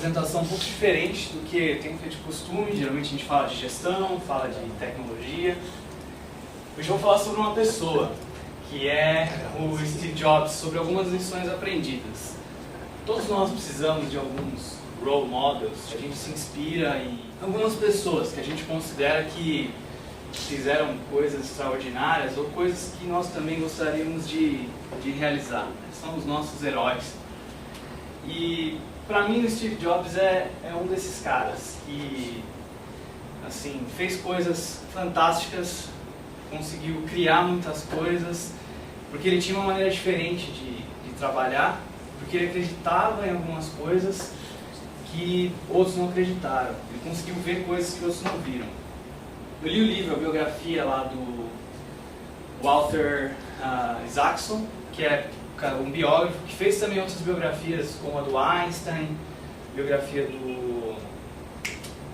apresentação um pouco diferente do que tem feito de costume. Geralmente a gente fala de gestão, fala de tecnologia. Hoje eu vou falar sobre uma pessoa, que é o Steve Jobs, sobre algumas lições aprendidas. Todos nós precisamos de alguns role models, a gente se inspira em algumas pessoas que a gente considera que fizeram coisas extraordinárias ou coisas que nós também gostaríamos de realizar, né? São os nossos heróis. E para mim o Steve Jobs é um desses caras que assim, fez coisas fantásticas, conseguiu criar muitas coisas, porque ele tinha uma maneira diferente de trabalhar, porque ele acreditava em algumas coisas que outros não acreditaram. Ele conseguiu ver coisas que outros não viram. Eu li o livro, a biografia lá do Walter Isaacson, que é um biógrafo que fez também outras biografias, como a do Einstein, biografia do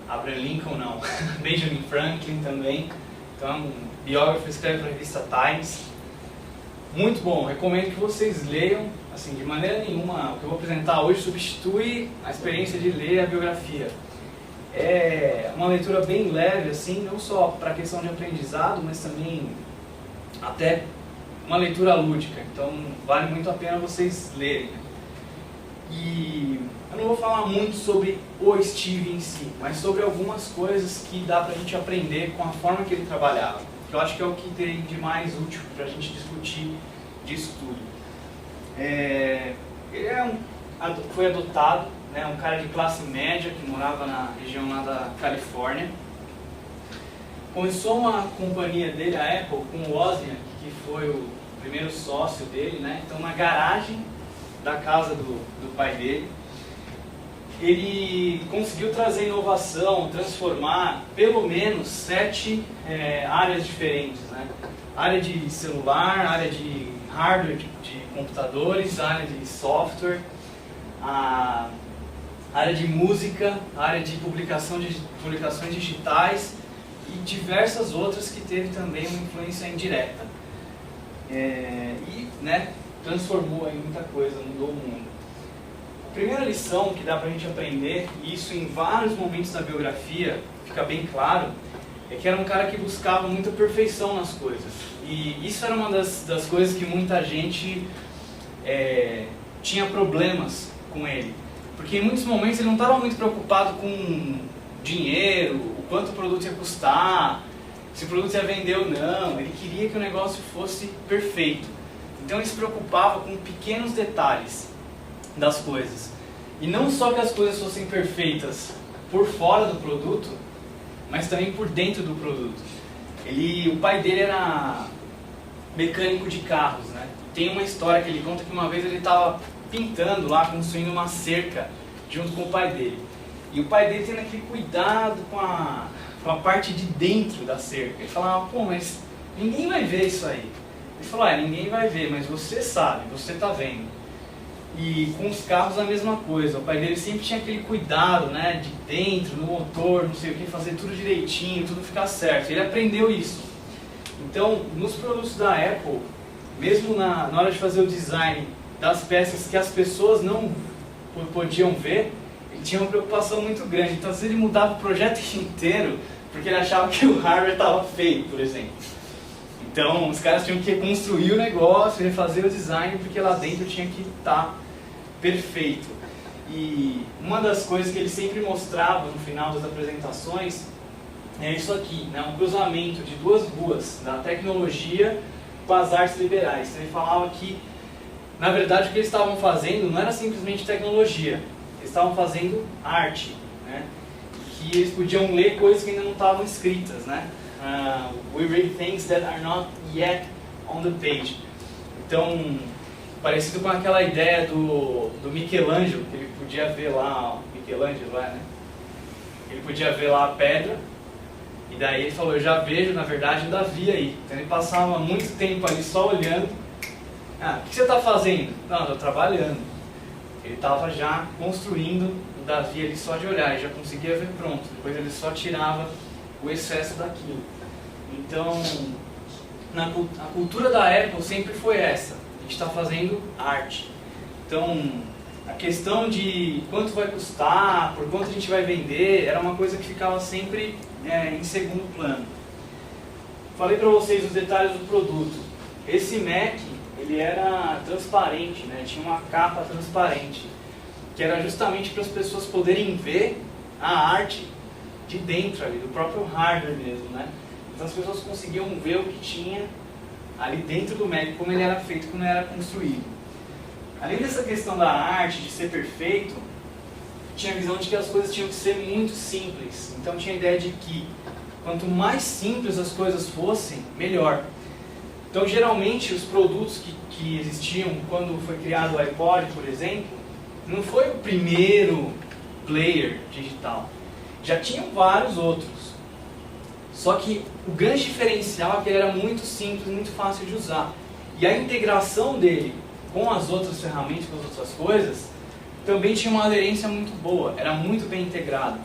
Abraham Lincoln, não, Benjamin Franklin também. Então, um biógrafo, escreve para a revista Times. Muito bom, recomendo que vocês leiam. Assim, de maneira nenhuma, o que eu vou apresentar hoje substitui a experiência de ler a biografia. É uma leitura bem leve, assim, não só para a questão de aprendizado, mas também até uma leitura lúdica. Então, vale muito a pena vocês lerem. E eu não vou falar muito sobre o Steve em si, mas sobre algumas coisas que dá para a gente aprender com a forma que ele trabalhava. Que eu acho que é o que tem de mais útil para a gente discutir disso tudo. Ele foi adotado, né, um cara de classe média que morava na região lá da Califórnia. Começou uma companhia dele, a Apple, com o Wozniak, que foi o primeiro sócio dele, né? Então, na garagem da casa do pai dele, ele conseguiu trazer inovação, transformar pelo menos 7 áreas diferentes, né? Área de celular, área de hardware, de computadores, área de software, a área de música, a área de publicações digitais e diversas outras que teve também uma influência indireta. E, né, transformou aí muita coisa, mudou o mundo. A primeira lição que dá pra gente aprender, e isso em vários momentos da biografia fica bem claro, é que era um cara que buscava muita perfeição nas coisas. E isso era uma das coisas que muita gente tinha problemas com ele. Porque em muitos momentos ele não estava muito preocupado com dinheiro, o quanto o produto ia custar, se o produto ia vender ou não. Ele queria que o negócio fosse perfeito. Então ele se preocupava com pequenos detalhes das coisas. E não só que as coisas fossem perfeitas por fora do produto, mas também por dentro do produto. O pai dele era mecânico de carros, né? Tem uma história que ele conta que uma vez ele estava pintando lá, construindo uma cerca junto com o pai dele. E o pai dele tendo aquele cuidado com a parte de dentro da cerca. Ele falava, pô, mas ninguém vai ver isso aí. Ele falou, ninguém vai ver, mas você sabe, você está vendo. E com os carros a mesma coisa. O pai dele sempre tinha aquele cuidado, né, de dentro, no motor, não sei o que, fazer tudo direitinho, tudo ficar certo. Ele aprendeu isso. Então, nos produtos da Apple, mesmo na hora de fazer o design das peças que as pessoas não podiam ver, ele tinha uma preocupação muito grande. Então, às vezes ele mudava o projeto inteiro porque ele achava que o hardware estava feio, por exemplo. Então, os caras tinham que reconstruir o negócio, refazer o design, porque lá dentro tinha que estar perfeito. E uma das coisas que ele sempre mostrava no final das apresentações é isso aqui, né? Um cruzamento de duas ruas, da tecnologia com as artes liberais. Então, ele falava que, na verdade, o que eles estavam fazendo não era simplesmente tecnologia, eles estavam fazendo arte, né? Que eles podiam ler coisas que ainda não estavam escritas, né? We read things that are not yet on the page. Então, parecido com aquela ideia do Michelangelo, que ele podia ver lá, Michelangelo, né? Ele podia ver lá a pedra, e daí ele falou, eu já vejo, na verdade, o Davi aí. Então ele passava muito tempo ali só olhando. O que você está fazendo? Não, estou trabalhando. Ele estava já construindo o Davi ali só de olhar, e já conseguia ver pronto. Depois ele só tirava o excesso daquilo. Então, a cultura da Apple sempre foi essa. A gente está fazendo arte. Então, a questão de quanto vai custar, por quanto a gente vai vender, era uma coisa que ficava sempre em segundo plano. Falei para vocês os detalhes do produto. Esse Mac, ele era transparente, né? Tinha uma capa transparente, que era justamente para as pessoas poderem ver a arte de dentro ali, do próprio hardware mesmo, né? Então as pessoas conseguiam ver o que tinha ali dentro do Mac, como ele era feito, como ele era construído. Além dessa questão da arte, de ser perfeito, tinha a visão de que as coisas tinham que ser muito simples. Então tinha a ideia de que quanto mais simples as coisas fossem, melhor. Então geralmente os produtos que existiam quando foi criado o iPod, por exemplo, não foi o primeiro player digital. Já tinham vários outros. Só que o grande diferencial é que ele era muito simples, muito fácil de usar. E a integração dele com as outras ferramentas, com as outras coisas, também tinha uma aderência muito boa, era muito bem integrado.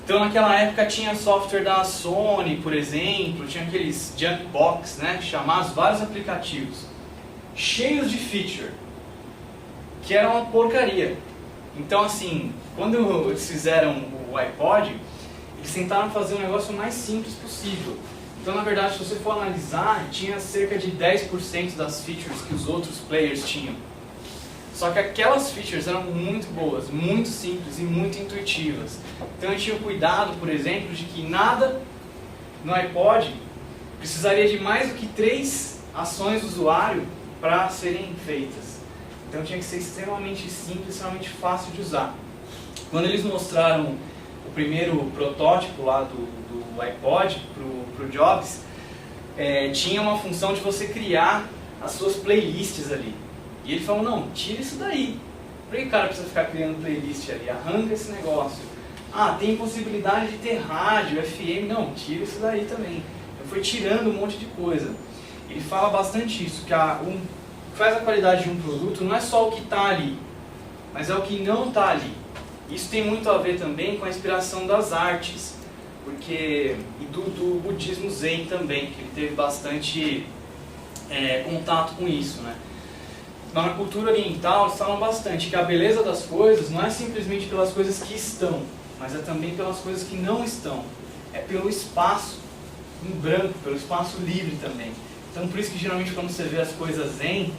Então naquela época tinha software da Sony, por exemplo, tinha aqueles junk box, né, chamados vários aplicativos, cheios de feature, que era uma porcaria. Então assim, quando eles fizeram o iPod, eles tentaram fazer um negócio mais simples possível. Então, na verdade, se você for analisar, tinha cerca de 10% das features que os outros players tinham. Só que aquelas features eram muito boas, muito simples e muito intuitivas. Então, eu tinha o cuidado, por exemplo, de que nada no iPod precisaria de mais do que 3 ações do usuário para serem feitas. Então, tinha que ser extremamente simples, extremamente fácil de usar. Quando eles mostraram o primeiro protótipo lá do iPod para o Jobs, tinha uma função de você criar as suas playlists ali. E ele falou, não, tira isso daí. Por que o cara precisa ficar criando playlist ali? Arranca esse negócio. Ah, tem possibilidade de ter rádio, FM. Não, tira isso daí também. Eu fui tirando um monte de coisa. Ele fala bastante isso, que faz a qualidade de um produto não é só o que está ali, mas é o que não está ali. Isso tem muito a ver também com a inspiração das artes, e do budismo Zen também, que ele teve bastante contato com isso, né? Na cultura oriental eles falam bastante que a beleza das coisas não é simplesmente pelas coisas que estão, mas é também pelas coisas que não estão. É pelo espaço em branco, pelo espaço livre também. Então por isso que geralmente quando você vê as coisas Zen,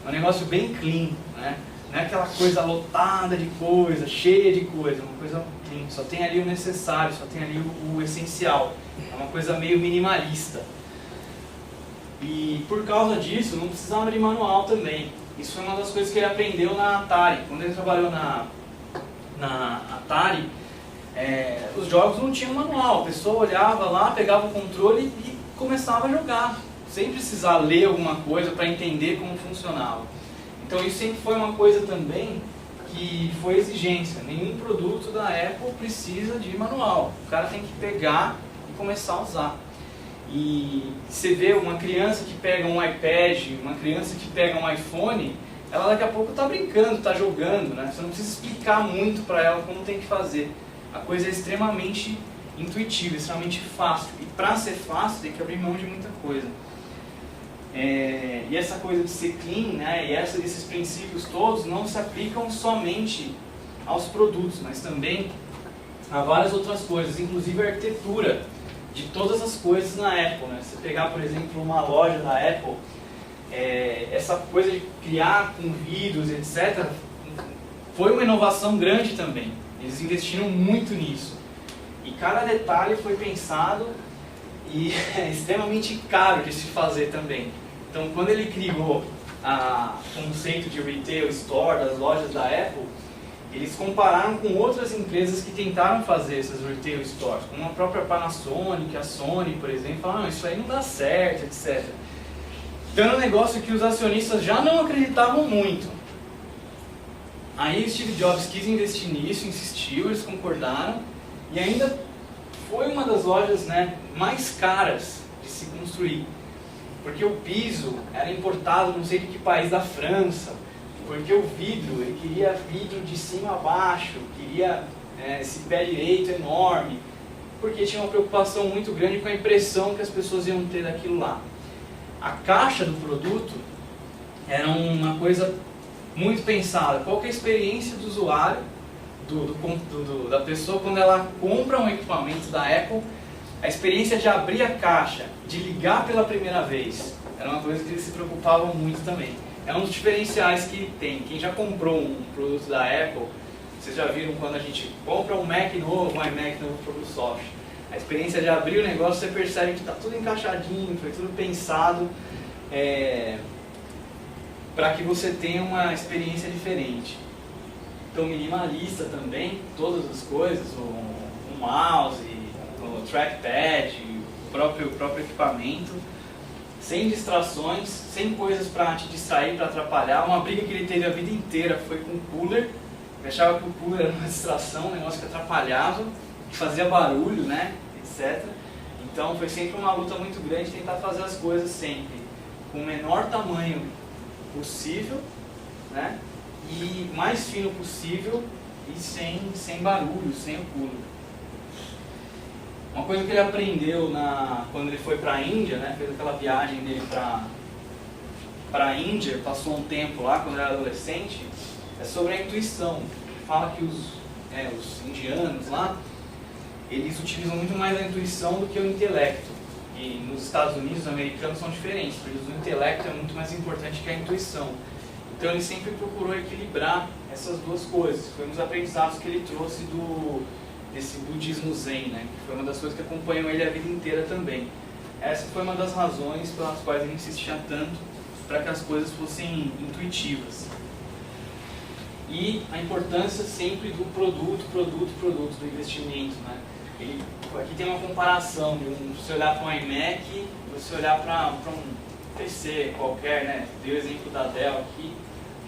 é um negócio bem clean, né? Não é aquela coisa lotada de coisa, cheia de coisa, uma coisa clean. Só tem ali o necessário, só tem ali o essencial. É uma coisa meio minimalista. E por causa disso, não precisava de manual também. Isso foi uma das coisas que ele aprendeu na Atari. Quando ele trabalhou na Atari, os jogos não tinham manual. A pessoa olhava lá, pegava o controle e começava a jogar, sem precisar ler alguma coisa para entender como funcionava. Então isso sempre foi uma coisa também que foi exigência. Nenhum produto da Apple precisa de manual. O cara tem que pegar e começar a usar. E você vê uma criança que pega um iPad, uma criança que pega um iPhone, ela daqui a pouco está brincando, está jogando, né? Você não precisa explicar muito para ela como tem que fazer. A coisa é extremamente intuitiva, extremamente fácil. E para ser fácil tem que abrir mão de muita coisa. E essa coisa de ser clean, né, e esses princípios todos não se aplicam somente aos produtos, mas também a várias outras coisas, inclusive a arquitetura de todas as coisas na Apple, né? Se você pegar, por exemplo, uma loja da Apple, essa coisa de criar com vidros, etc., foi uma inovação grande também. Eles investiram muito nisso. E cada detalhe foi pensado e é extremamente caro de se fazer também. Então, quando ele criou o conceito de retail store das lojas da Apple, eles compararam com outras empresas que tentaram fazer essas retail stores, como a própria Panasonic, a Sony, por exemplo, falaram, não, isso aí não dá certo, etc. Então era um negócio que os acionistas já não acreditavam muito. Aí Steve Jobs quis investir nisso, insistiu, eles concordaram, e ainda foi uma das lojas, né, mais caras de se construir. Porque o piso era importado não sei de que país da França, porque o vidro, ele queria vidro de cima a baixo, queria esse pé direito enorme, porque tinha uma preocupação muito grande com a impressão que as pessoas iam ter daquilo lá. A caixa do produto era uma coisa muito pensada. Qual que é a experiência do usuário, da pessoa quando ela compra um equipamento da Apple, a experiência de abrir a caixa, de ligar pela primeira vez, era uma coisa que eles se preocupavam muito também. É um dos diferenciais que tem. Quem já comprou um produto da Apple, vocês já viram quando a gente compra um Mac novo, um iMac novo para o Microsoft. A experiência de abrir o negócio, você percebe que está tudo encaixadinho, foi tudo pensado para que você tenha uma experiência diferente. Então, minimalista também, todas as coisas, o mouse, o trackpad, o próprio equipamento, sem distrações, sem coisas para te distrair, para atrapalhar. Uma briga que ele teve a vida inteira foi com o cooler. Ele achava que o cooler era uma distração, um negócio que atrapalhava, que fazia barulho, né, etc. Então foi sempre uma luta muito grande tentar fazer as coisas sempre com o menor tamanho possível, né, e mais fino possível e sem barulho, sem o cooler. Uma coisa que ele aprendeu quando ele foi para a Índia, né, fez aquela viagem dele para a Índia, passou um tempo lá quando era adolescente, é sobre a intuição. Fala que os indianos lá, eles utilizam muito mais a intuição do que o intelecto. E nos Estados Unidos, os americanos são diferentes, porque o intelecto é muito mais importante que a intuição. Então ele sempre procurou equilibrar essas duas coisas. Foi um dos aprendizados que ele trouxe desse budismo zen, né? Que foi uma das coisas que acompanhou ele a vida inteira também. Essa foi uma das razões pelas quais ele insistia tanto para que as coisas fossem intuitivas. E a importância sempre do produto, do investimento, né? Aqui tem uma comparação de você olhar para um iMac, você olhar para um PC qualquer, né? Dei o exemplo da Dell aqui,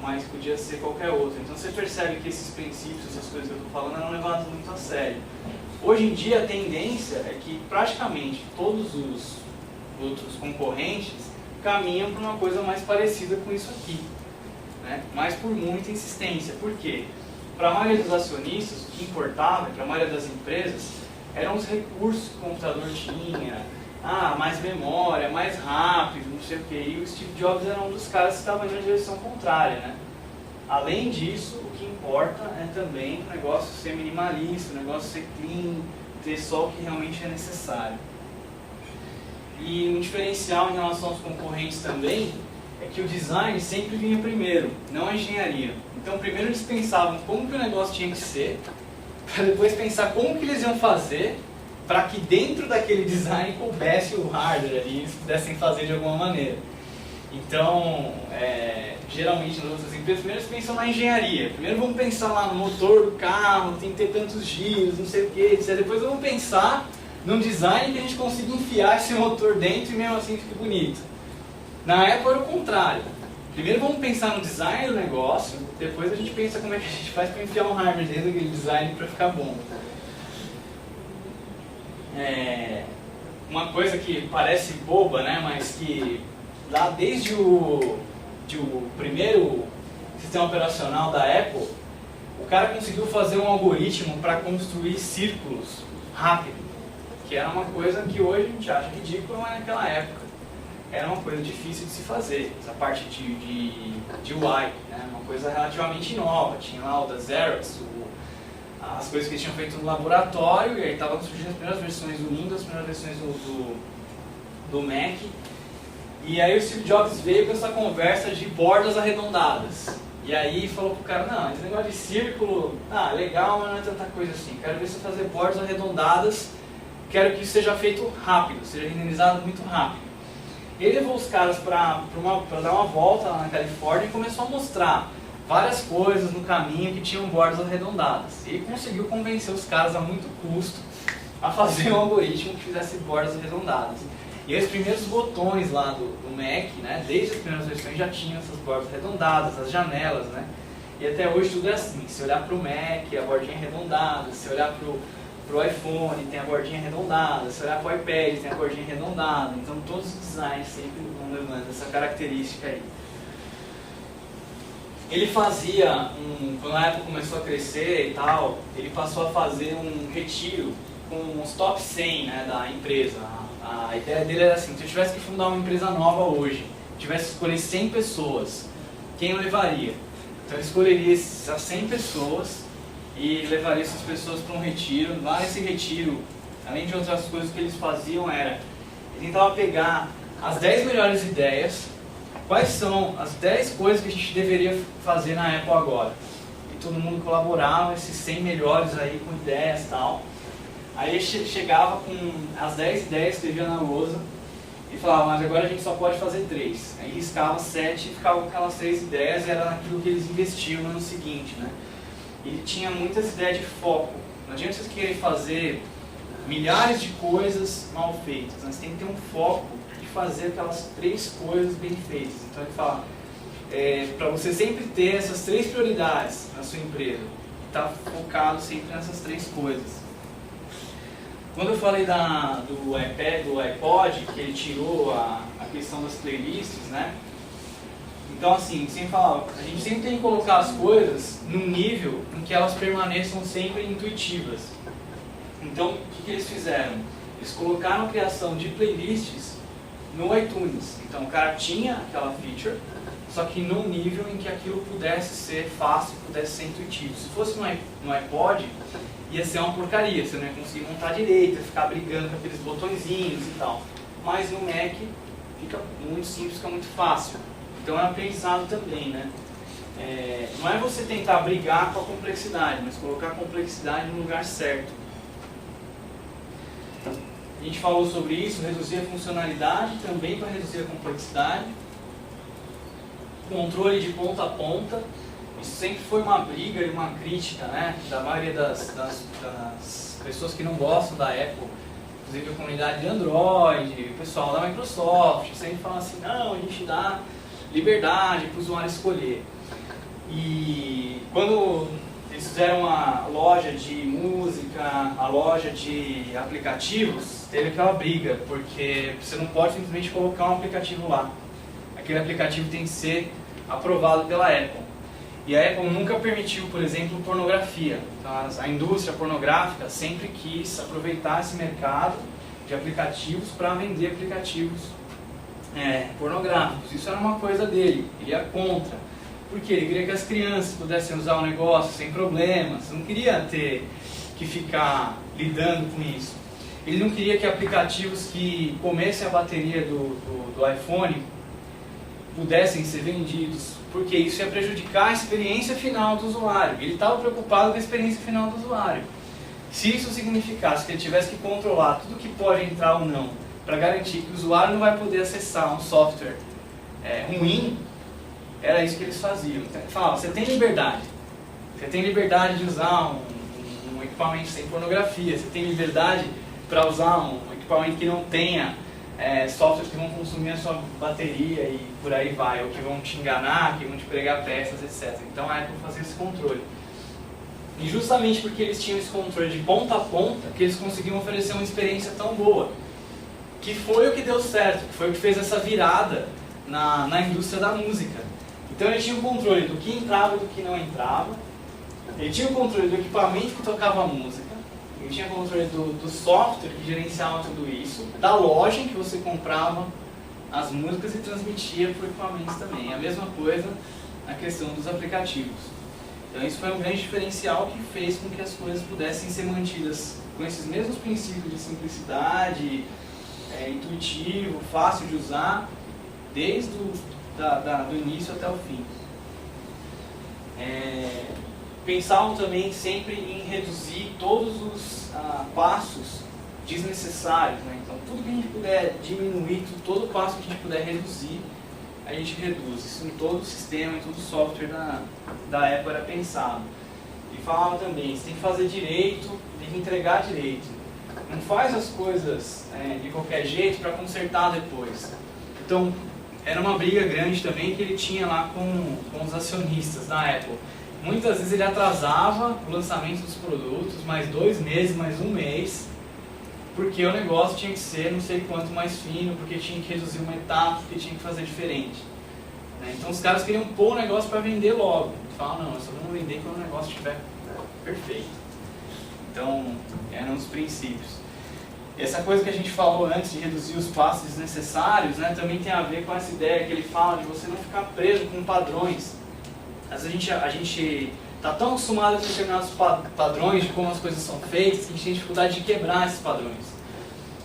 mas podia ser qualquer outro. Então você percebe que esses princípios, essas coisas que eu estou falando, eram levadas muito a sério. Hoje em dia a tendência é que praticamente todos os outros concorrentes caminham para uma coisa mais parecida com isso aqui, né? Mas por muita insistência. Por quê? Para a maioria dos acionistas, o que importava, para a maioria das empresas, eram os recursos que o computador tinha, mais memória, mais rápido, não sei o quê. E o Steve Jobs era um dos caras que estava indo na direção contrária, né? Além disso, o que importa é também o negócio ser minimalista, o negócio ser clean, ter só o que realmente é necessário. E um diferencial em relação aos concorrentes também é que o design sempre vinha primeiro, não a engenharia. Então primeiro eles pensavam como que o negócio tinha que ser, para depois pensar como que eles iam fazer para que dentro daquele design coubesse o hardware ali e eles pudessem fazer de alguma maneira. Então, geralmente nas outras empresas, primeiro eles pensam na engenharia. Primeiro vamos pensar lá no motor do carro, tem que ter tantos giros, não sei o que, etc. Depois vamos pensar num design que a gente consiga enfiar esse motor dentro e mesmo assim fique bonito. Na Apple era o contrário. Primeiro vamos pensar no design do negócio, depois a gente pensa como é que a gente faz para enfiar um hardware dentro daquele design para ficar bom. Uma coisa que parece boba, né, mas que lá desde o primeiro sistema operacional da Apple, o cara conseguiu fazer um algoritmo para construir círculos rápido, que era uma coisa que hoje a gente acha ridícula, mas naquela época era uma coisa difícil de se fazer, essa parte de UI, né? Uma coisa relativamente nova. Tinha lá o da Xerox, as coisas que eles tinham feito no laboratório, e aí estavam surgindo as primeiras versões do Windows, as primeiras versões do Mac. E aí o Steve Jobs veio com essa conversa de bordas arredondadas. E aí falou pro cara, não, esse negócio de círculo, legal, mas não é tanta coisa assim. Quero ver você fazer bordas arredondadas, quero que isso seja feito rápido, seja renderizado muito rápido. Ele levou os caras para dar uma volta lá na Califórnia e começou a mostrar várias coisas no caminho que tinham bordas arredondadas. E ele conseguiu convencer os caras a muito custo a fazer um algoritmo que fizesse bordas arredondadas. E os primeiros botões lá do Mac, né, desde as primeiras versões já tinham essas bordas arredondadas, as janelas, né? E até hoje tudo é assim. Se olhar para o Mac, a bordinha arredondada. Se olhar para o iPhone, tem a bordinha arredondada. Se olhar para o iPad, tem a bordinha arredondada. Então todos os designs sempre vão levando essa característica aí. Ele fazia, quando a Apple começou a crescer e tal, ele passou a fazer um retiro com os top 100, né, da empresa. A ideia dele era assim, se eu tivesse que fundar uma empresa nova hoje, tivesse que escolher 100 pessoas, quem eu levaria? Então ele escolheria essas 100 pessoas e levaria essas pessoas para um retiro. Lá nesse retiro, além de outras coisas que eles faziam, ele tentava pegar as 10 melhores ideias, quais são as 10 coisas que a gente deveria fazer na Apple agora. E todo mundo colaborava, esses 100 melhores aí com ideias e tal. Aí ele chegava com as 10 ideias, escrevia na lousa e falava, mas agora a gente só pode fazer 3. Aí riscava 7 e ficava com aquelas 3 ideias, e era naquilo que eles investiam no ano seguinte, né? Ele tinha muitas ideias de foco. Não adianta vocês querem fazer milhares de coisas mal feitas, mas tem que ter um foco de fazer aquelas 3 coisas bem feitas. Então ele fala, para você sempre ter essas 3 prioridades na sua empresa, está focado sempre nessas 3 coisas. Quando eu falei do iPad, do iPod, que ele tirou a questão das playlists, né? Então assim, sem falar, a gente sempre tem que colocar as coisas num nível em que elas permaneçam sempre intuitivas. Então, o que eles fizeram? Eles colocaram a criação de playlists no iTunes. Então, o cara tinha aquela feature, só que num nível em que aquilo pudesse ser fácil, pudesse ser intuitivo. Se fosse no iPod, ia ser uma porcaria, você não ia conseguir montar direito, ia ficar brigando com aqueles botõezinhos e tal. Mas no Mac fica muito simples, fica muito fácil. Então é um aprendizado também, né? Não é você tentar brigar com a complexidade, mas colocar a complexidade no lugar certo. A gente falou sobre isso, reduzir a funcionalidade também para reduzir a complexidade. Controle de ponta a ponta. Isso sempre foi uma briga e uma crítica, né, da maioria das pessoas que não gostam da Apple, inclusive a comunidade de Android, o pessoal da Microsoft, sempre fala assim, não, a gente dá liberdade para o usuário escolher. E quando eles fizeram a loja de música, a loja de aplicativos, teve aquela briga, porque você não pode simplesmente colocar um aplicativo lá. Aquele aplicativo tem que ser aprovado pela Apple. E a Apple nunca permitiu, por exemplo, pornografia. Então, a indústria pornográfica sempre quis aproveitar esse mercado de aplicativos para vender aplicativos pornográficos. Isso era uma coisa dele, ele ia contra. Porque ele queria que as crianças pudessem usar o negócio sem problemas, não queria ter que ficar lidando com isso. Ele não queria que aplicativos que comessem a bateria do iPhone pudessem ser vendidos, porque isso ia prejudicar a experiência final do usuário. Ele estava preocupado com a experiência final do usuário. Se isso significasse que ele tivesse que controlar tudo que pode entrar ou não, para garantir que o usuário não vai poder acessar um software ruim, era isso que eles faziam. Então, ele falava, você tem liberdade de usar um equipamento sem pornografia, você tem liberdade para usar um equipamento que não tenha softwares que vão consumir a sua bateria e por aí vai, ou que vão te enganar, que vão te pregar peças, etc. Então a Apple fazia esse controle. E justamente porque eles tinham esse controle de ponta a ponta, que eles conseguiam oferecer uma experiência tão boa, que foi o que deu certo, que foi o que fez essa virada na indústria da música. Então ele tinha o controle do que entrava e do que não entrava, ele tinha o controle do equipamento que tocava a música, ele tinha controle do software que gerenciava tudo isso, da loja em que você comprava as músicas e transmitia por equipamentos também. A mesma coisa na questão dos aplicativos. Então isso foi um grande diferencial que fez com que as coisas pudessem ser mantidas com esses mesmos princípios de simplicidade, intuitivo, fácil de usar, desde do início até o fim. Pensavam também sempre em reduzir todos os passos desnecessários, né? Então tudo que a gente puder diminuir, todo passo que a gente puder reduzir, a gente reduz. Isso em todo o sistema, em todo o software da Apple era pensado. E falava também, você tem que fazer direito, tem que entregar direito. Não faz as coisas de qualquer jeito para consertar depois. Então era uma briga grande também que ele tinha lá com os acionistas da Apple. Muitas vezes ele atrasava o lançamento dos produtos, mais 2 meses, mais 1 mês, porque o negócio tinha que ser não sei quanto mais fino, porque tinha que reduzir uma etapa, porque tinha que fazer diferente. Então os caras queriam pôr o negócio para vender logo. Falavam, não, nós só vamos vender quando o negócio estiver perfeito. Então, eram os princípios. Essa coisa que a gente falou antes de reduzir os passos desnecessários, né, também tem a ver com essa ideia que ele fala de você não ficar preso com padrões. às vezes a gente está tão acostumado a determinados padrões de como as coisas são feitas que a gente tem dificuldade de quebrar esses padrões.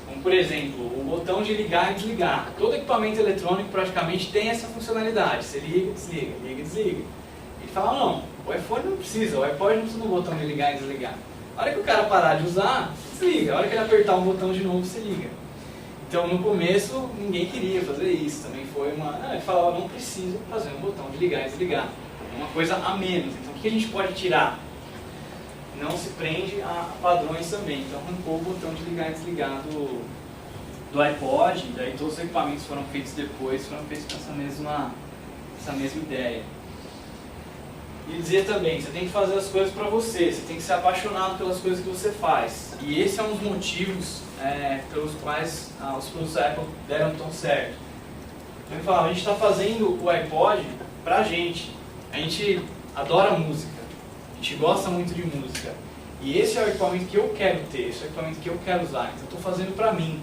Como, por exemplo, o botão de ligar e desligar. Todo equipamento eletrônico praticamente tem essa funcionalidade. Você liga, desliga, liga e desliga. Ele fala, não, o iPhone não precisa, o iPod não precisa do botão de ligar e desligar. A hora que o cara parar de usar, desliga. A hora que ele apertar um botão de novo, você liga. Então, no começo, ninguém queria fazer isso. Também foi uma... ele falava, não precisa fazer um botão de ligar e desligar. É uma coisa a menos. Então, o que a gente pode tirar? Não se prende a padrões também. Então, arrancou o botão de ligar e desligar do iPod. Daí, todos os equipamentos foram feitos depois, foram feitos com essa mesma ideia. E dizer também, você tem que fazer as coisas para você tem que ser apaixonado pelas coisas que você faz. E esse é um dos motivos pelos quais os produtos da Apple deram tão certo. Então, eu falava, a gente está fazendo o iPod pra gente. A gente adora música, a gente gosta muito de música. E esse é o equipamento que eu quero ter, esse é o equipamento que eu quero usar. Então eu estou fazendo pra mim.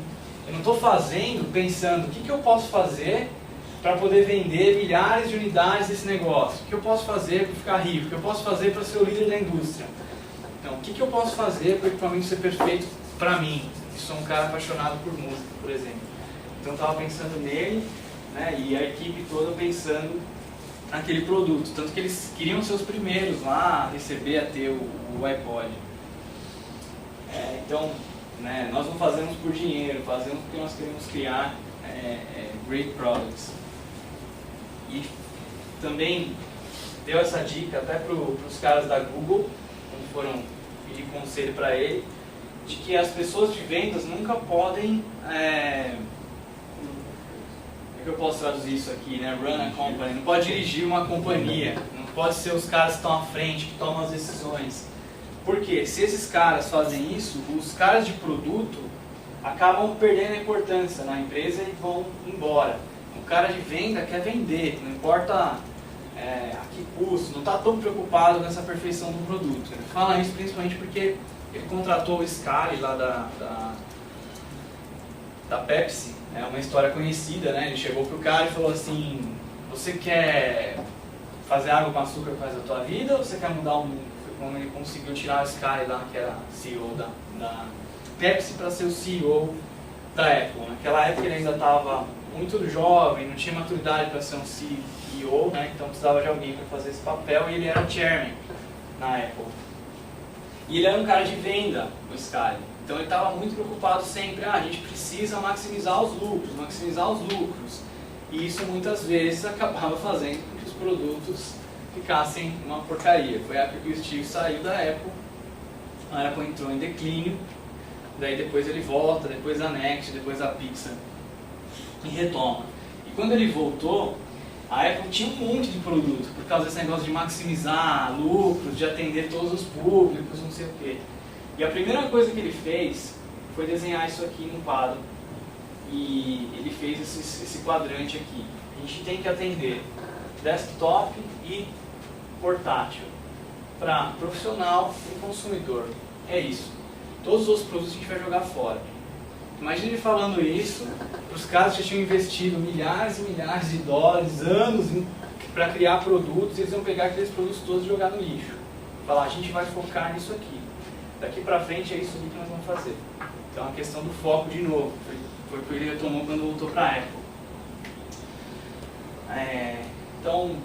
Eu não estou fazendo pensando o que eu posso fazer para poder vender milhares de unidades desse negócio. O que eu posso fazer para ficar rico? O que eu posso fazer para ser o líder da indústria? Então, o que eu posso fazer para o equipamento ser perfeito para mim? Eu sou um cara apaixonado por música, por exemplo. Então, eu estava pensando nele, né, e a equipe toda pensando naquele produto. Tanto que eles queriam ser os primeiros lá a receber, a ter o iPod. Então, né, nós não fazemos por dinheiro, fazemos porque nós queremos criar great products. E também deu essa dica até para os caras da Google, quando foram pedir conselho para ele, de que as pessoas de vendas nunca podem... como é que eu posso traduzir isso aqui, né? Run a company. Não pode dirigir uma companhia, não pode ser os caras que estão à frente, que tomam as decisões. Porque se esses caras fazem isso, os caras de produto acabam perdendo a importância na empresa e vão embora. O cara de venda quer vender, não importa a que custo, não está tão preocupado nessa perfeição do produto. Ele fala isso principalmente porque ele contratou o Scali lá da Pepsi, é uma história conhecida, né? Ele chegou pro cara e falou assim, você quer fazer água com açúcar pro resto da tua vida ou você quer mudar o mundo? Foi como ele conseguiu tirar o Scali lá, que era CEO da Pepsi, para ser o CEO da Apple. Naquela época ele ainda estava muito jovem, não tinha maturidade para ser um CEO, né? Então precisava de alguém para fazer esse papel e ele era chairman na Apple. E ele era um cara de venda, o Scali. Então ele estava muito preocupado sempre, a gente precisa maximizar os lucros. E isso muitas vezes acabava fazendo com que os produtos ficassem uma porcaria. Foi a época que o Steve saiu da Apple, a Apple entrou em declínio, daí depois ele volta, depois a Next, depois a Pixar e retoma. E quando ele voltou, a Apple tinha um monte de produto, por causa desse negócio de maximizar lucros, de atender todos os públicos, não sei o quê. E a primeira coisa que ele fez foi desenhar isso aqui num quadro. E ele fez esse quadrante aqui. A gente tem que atender desktop e portátil para profissional e consumidor. É isso. Todos os produtos a gente vai jogar fora. Imagine ele falando isso para os caras que tinham investido milhares e milhares de dólares, anos para criar produtos, e eles iam pegar aqueles produtos todos e jogar no lixo. Falar, a gente vai focar nisso aqui. Daqui para frente é isso aqui que nós vamos fazer. Então a questão do foco de novo. Foi o que ele retomou quando voltou para a Apple. Então,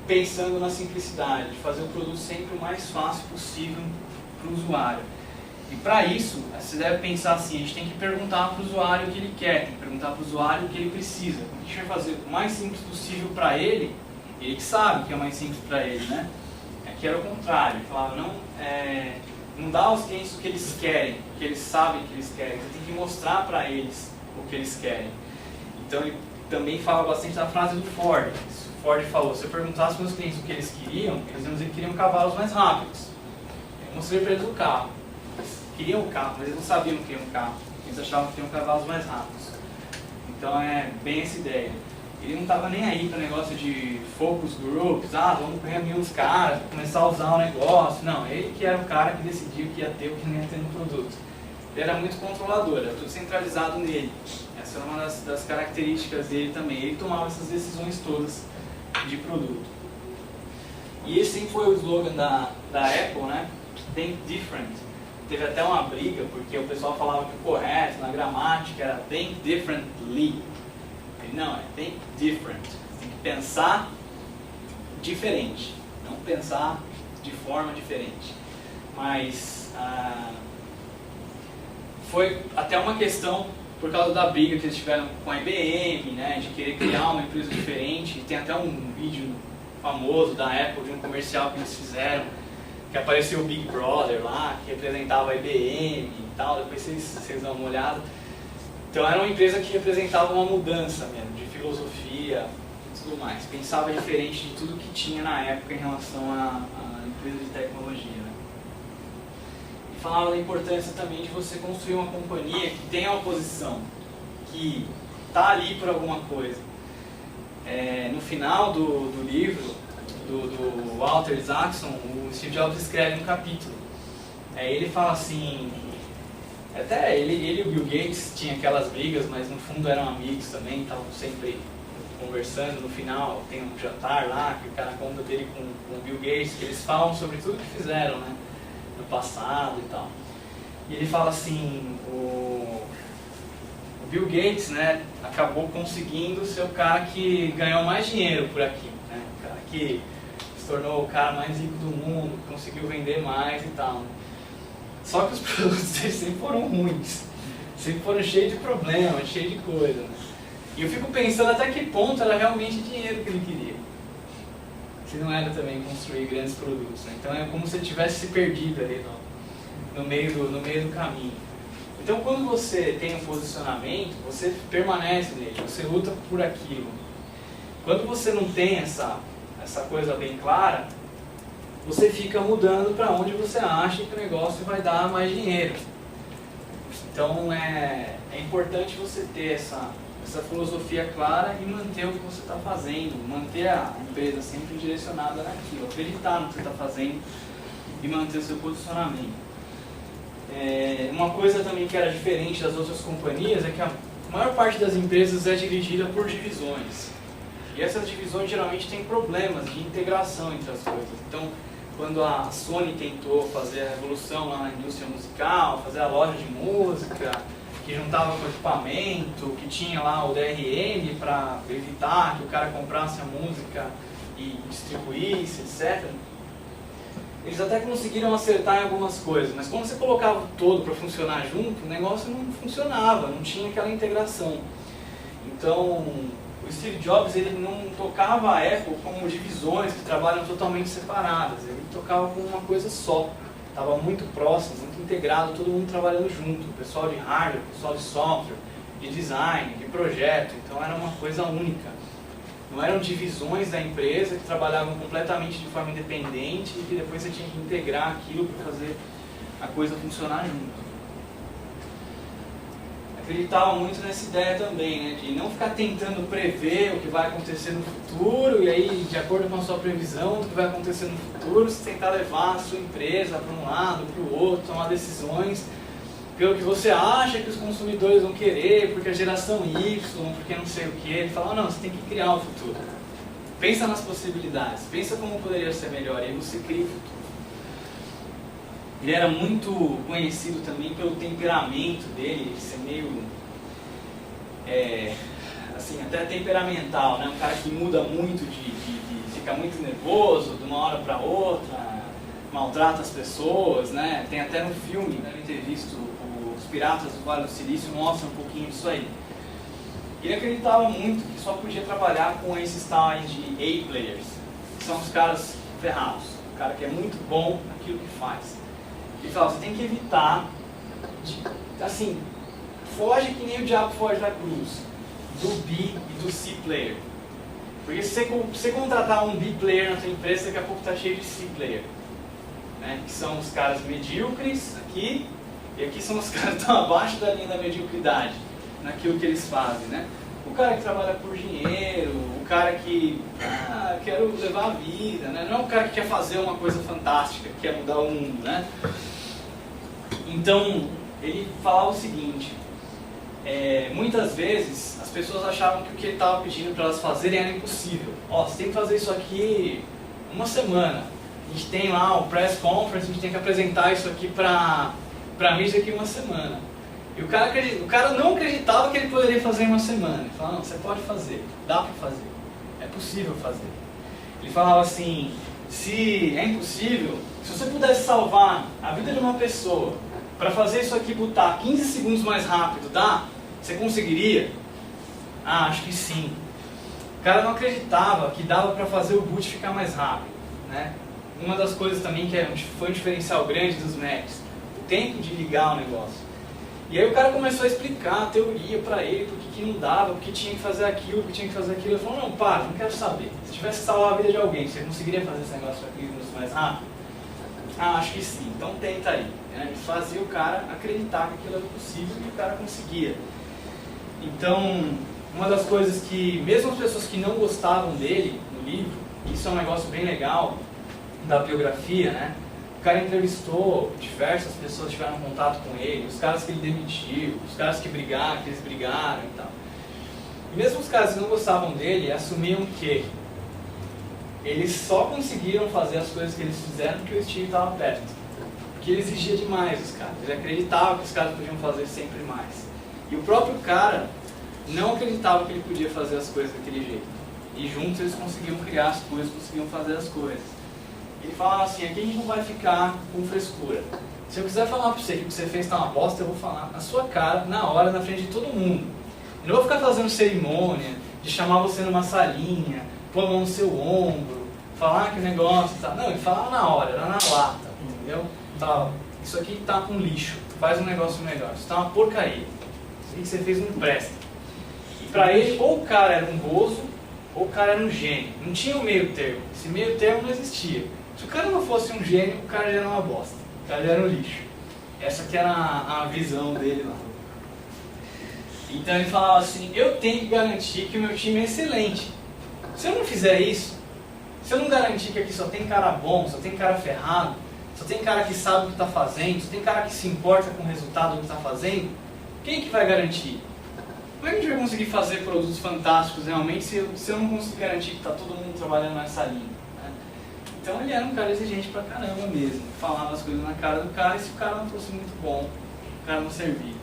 pensando na simplicidade, de fazer o produto sempre o mais fácil possível para o usuário. E para isso, você deve pensar assim, a gente tem que perguntar para o usuário o que ele quer, tem que perguntar para o usuário o que ele precisa. O que a gente vai fazer o mais simples possível para ele que sabe o que é mais simples para ele, né? Aqui era o contrário, ele falava, não dá aos clientes o que eles querem, o que eles sabem que eles querem, você tem que mostrar para eles o que eles querem. Então ele também fala bastante da frase do Ford. O Ford falou, se eu perguntasse para os meus clientes o que eles iam dizer que queriam cavalos mais rápidos. Eu mostrei para eles o carro. Eles queriam o carro, mas eles não sabiam que queriam o carro. Eles achavam que queriam cavalos mais rápidos. Então é bem essa ideia. Ele não estava nem aí para o negócio de focus groups, vamos reunir os caras, começar a usar o negócio. Não, ele que era o cara que decidia o que ia ter e o que não ia ter no produto. Ele era muito controlador, era tudo centralizado nele. Essa era uma das características dele também. Ele tomava essas decisões todas de produto. E esse sempre foi o slogan da Apple, né? Think different. Teve até uma briga, porque o pessoal falava que o correto na gramática era think differently. Não, é think different. Você tem que pensar diferente, não pensar de forma diferente. Mas foi até uma questão por causa da briga que eles tiveram com a IBM, né, de querer criar uma empresa diferente. Tem até um vídeo famoso da Apple, de um comercial que eles fizeram, que apareceu o Big Brother lá, que representava a IBM e tal, depois vocês dão uma olhada. Então era uma empresa que representava uma mudança mesmo, de filosofia e tudo mais. Pensava diferente de tudo que tinha na época em relação à empresa de tecnologia, né? E falava da importância também de você construir uma companhia que tenha uma posição, que está ali por alguma coisa. No final do livro, do Walter Isaacson, o Steve Jobs escreve um capítulo. Ele fala assim, até ele e o Bill Gates tinham aquelas brigas, mas no fundo eram amigos também, estavam sempre conversando. No final tem um jantar lá, que o cara conta dele com o Bill Gates, que eles falam sobre tudo que fizeram, né, no passado e tal. E ele fala assim, o Bill Gates, né, acabou conseguindo ser o cara que ganhou mais dinheiro por aqui, né, o cara que se tornou o cara mais rico do mundo, conseguiu vender mais e tal. Só que os produtos dele sempre foram ruins, sempre foram cheios de problemas, cheios de coisa, né? E eu fico pensando até que ponto era realmente dinheiro que ele queria. Se não era também construir grandes produtos, né? Então é como se ele tivesse se perdido ali no meio do caminho. Então quando você tem um posicionamento, você permanece nele, você luta por aquilo. Quando você não tem essa coisa bem clara, você fica mudando para onde você acha que o negócio vai dar mais dinheiro. Então é importante você ter essa filosofia clara e manter o que você está fazendo, manter a empresa sempre direcionada naquilo, acreditar no que você está fazendo e manter o seu posicionamento. Uma coisa também que era diferente das outras companhias é que a maior parte das empresas é dividida por divisões. E essas divisões geralmente têm problemas de integração entre as coisas. Então, quando a Sony tentou fazer a revolução lá na indústria musical, fazer a loja de música, que juntava com equipamento, que tinha lá o DRM para evitar que o cara comprasse a música e distribuísse, etc. Eles até conseguiram acertar em algumas coisas, mas quando você colocava o todo para funcionar junto, o negócio não funcionava, não tinha aquela integração. Então, o Steve Jobs, ele não tocava a Apple como divisões que trabalham totalmente separadas, ele tocava como uma coisa só. Estava muito próximo, muito integrado, todo mundo trabalhando junto, o pessoal de hardware, o pessoal de software, de design, de projeto, então era uma coisa única. Não eram divisões da empresa que trabalhavam completamente de forma independente e que depois você tinha que integrar aquilo para fazer a coisa funcionar junto. Acreditava muito nessa ideia também, né, de não ficar tentando prever o que vai acontecer no futuro e aí, de acordo com a sua previsão do que vai acontecer no futuro, você tentar levar a sua empresa para um lado, para o outro, tomar decisões pelo que você acha que os consumidores vão querer, porque a geração Y, porque não sei o que. Ele fala, não, você tem que criar o futuro. Pensa nas possibilidades, pensa como poderia ser melhor, e aí você cria o futuro. Ele era muito conhecido também pelo temperamento dele, de ser meio, assim, até temperamental, né? Um cara que muda muito, de ficar muito nervoso de uma hora para outra, maltrata as pessoas, né? Tem até no filme, devem ter visto, Os Piratas do Vale do Silício, mostra um pouquinho disso aí. Ele acreditava muito que só podia trabalhar com esses tais de A-players, que são os caras ferrados, o cara que é muito bom naquilo que faz. Ele falava, você tem que evitar, assim, foge que nem o diabo foge da cruz, do B e do C player. Porque se você contratar um B player na sua empresa, daqui a pouco está cheio de C player. Né? Que são os caras medíocres aqui, e aqui são os caras que estão abaixo da linha da mediocridade, naquilo que eles fazem. Né? O cara que trabalha por dinheiro, o cara que quero levar a vida, né? Não é o cara que quer fazer uma coisa fantástica, que quer mudar o mundo. Né? Então, ele falava o seguinte, muitas vezes as pessoas achavam que o que ele estava pedindo para elas fazerem era impossível. Ó, você tem que fazer isso aqui uma semana. A gente tem lá o press conference, a gente tem que apresentar isso aqui pra mídia aqui em uma semana. E o cara não acreditava que ele poderia fazer em uma semana. Ele falava, não, você pode fazer, dá pra fazer, é possível fazer. Ele falava assim, se é impossível, se você pudesse salvar a vida de uma pessoa para fazer isso aqui botar 15 segundos mais rápido, dá? Você conseguiria? Ah, acho que sim. O cara não acreditava que dava para fazer o boot ficar mais rápido, né? Uma das coisas também que foi um diferencial grande dos Macs, o tempo de ligar o negócio. E aí o cara começou a explicar a teoria para ele, por que não dava, por que tinha que fazer aquilo, por que tinha que fazer aquilo. Ele falou, não, para, não quero saber. Se tivesse que salvar a vida de alguém, você conseguiria fazer esse negócio para 15 minutos mais rápido? Ah, acho que sim, então tenta aí. Ele fazia o cara acreditar que aquilo era possível e o cara conseguia. Então, uma das coisas que, mesmo as pessoas que não gostavam dele no livro, isso é um negócio bem legal da biografia, né? O cara entrevistou diversas pessoas que tiveram contato com ele, os caras que ele demitiu, os caras que brigaram, que eles brigaram e tal. E mesmo os caras que não gostavam dele assumiam que eles só conseguiram fazer as coisas que eles fizeram porque o Steve estava perto. Porque ele exigia demais os caras. Ele acreditava que os caras podiam fazer sempre mais. E o próprio cara não acreditava que ele podia fazer as coisas daquele jeito. E juntos eles conseguiam criar as coisas, conseguiam fazer as coisas. Ele falava assim, aqui a gente não vai ficar com frescura. Se eu quiser falar pra você que o que você fez tá uma bosta, eu vou falar na sua cara, na hora, na frente de todo mundo. Eu não vou ficar fazendo cerimônia, de chamar você numa salinha, pôr a mão no seu ombro, falar que o negócio tá... Não, ele falava na hora, era na lata, entendeu? Falava, isso aqui tá com lixo, faz um negócio melhor, isso tá uma porcaria. Isso que você fez não presta. E pra ele, ou o cara era um bozo, ou o cara era um gênio. Não tinha um meio termo. Esse meio termo não existia. Se o cara não fosse um gênio, o cara já era uma bosta. O cara já era um lixo. Essa que era a visão dele lá. Então ele falava assim, eu tenho que garantir que o meu time é excelente. Se eu não fizer isso, se eu não garantir que aqui só tem cara bom, só tem cara ferrado, só tem cara que sabe o que está fazendo, só tem cara que se importa com o resultado do que está fazendo, quem que vai garantir? Como é que a gente vai conseguir fazer produtos fantásticos realmente se eu não conseguir garantir que está todo mundo trabalhando nessa linha? Então ele era um cara exigente pra caramba mesmo, falava as coisas na cara do cara e se o cara não fosse muito bom, o cara não servia.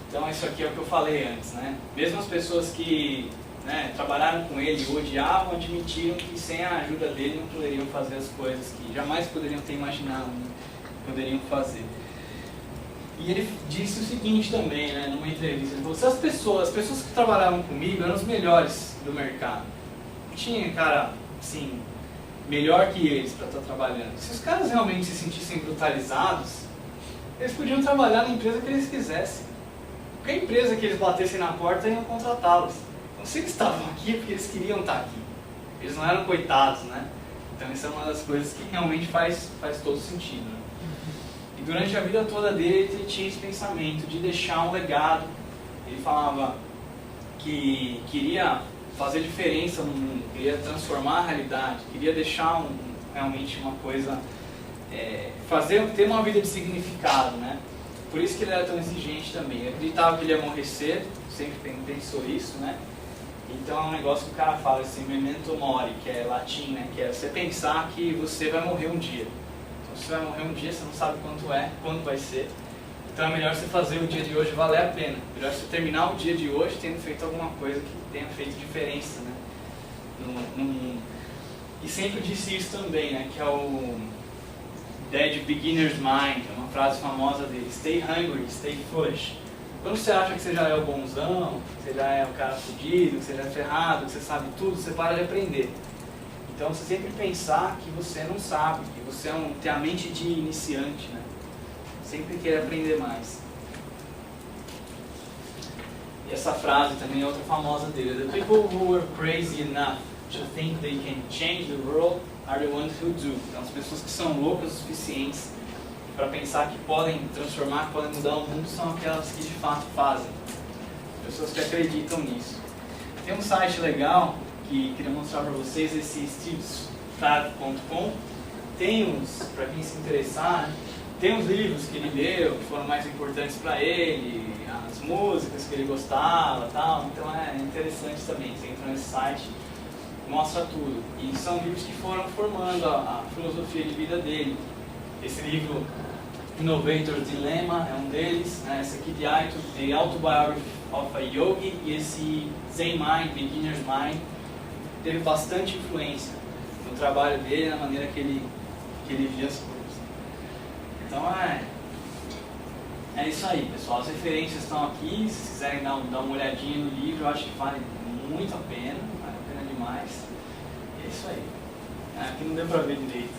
Então isso aqui é o que eu falei antes, né? Mesmo as pessoas que trabalharam com ele e odiavam, admitiram que sem a ajuda dele não poderiam fazer as coisas que jamais poderiam ter imaginado, que poderiam fazer. E ele disse o seguinte também, né, numa entrevista, ele falou, se as pessoas que trabalhavam comigo eram os melhores do mercado, não tinha cara assim, melhor que eles para estar trabalhando. Se os caras realmente se sentissem brutalizados, eles podiam trabalhar na empresa que eles quisessem. Qualquer empresa que eles batessem na porta iam contratá-los. Então se eles estavam aqui é porque eles queriam estar aqui. Eles não eram coitados, né? Então isso é uma das coisas que realmente faz todo sentido, né? E durante a vida toda dele ele tinha esse pensamento de deixar um legado. Ele falava que queria fazer diferença no mundo, queria transformar a realidade, queria deixar realmente uma coisa, ter uma vida de significado, né? Por isso que ele era tão exigente também. Ele acreditava que ele ia morrer cedo, sempre pensou isso, né? Então é um negócio que o cara fala assim, memento mori, que é latim, né? Que é você pensar que você vai morrer um dia. Então se você vai morrer um dia, você não sabe quando vai ser. Então é melhor você fazer o dia de hoje valer a pena. Melhor você terminar o dia de hoje tendo feito alguma coisa que tenha feito diferença, né, no mundo. E sempre disse isso também, né, que é o Dead Beginner's Mind, é uma frase famosa dele, stay hungry, stay foolish. Quando você acha que você já é o bonzão, que você já é o cara fudido, que você já é ferrado, que você sabe tudo, você para de aprender. Então você sempre pensar que você não sabe, que você tem a mente de iniciante, né? Sempre querer aprender mais. E essa frase também é outra famosa dele. The people who were crazy enough to think they can change the world are the ones who do. Então as pessoas que são loucas o suficientes para pensar que podem transformar, que podem mudar o mundo, são aquelas que de fato fazem. Pessoas que acreditam nisso. Tem um site legal que queria mostrar para vocês, esse stevestad.com. Tem uns, para quem se interessar, tem uns livros que ele leu, que foram mais importantes para ele, as músicas que ele gostava, tal. Então é interessante também, você entra nesse site mostra tudo. E são livros que foram formando a filosofia de vida dele. Esse livro, Innovator's Dilemma, é um deles. Né? Esse aqui, The Autobiography of a Yogi, e esse Zen Mind, Beginner's Mind, teve bastante influência no trabalho dele, na maneira que ele via as coisas. Então é isso aí, pessoal. As referências estão aqui. Se vocês quiserem dar uma olhadinha no livro, eu acho que vale muito a pena demais. É isso aí. Aqui não deu pra ver direito.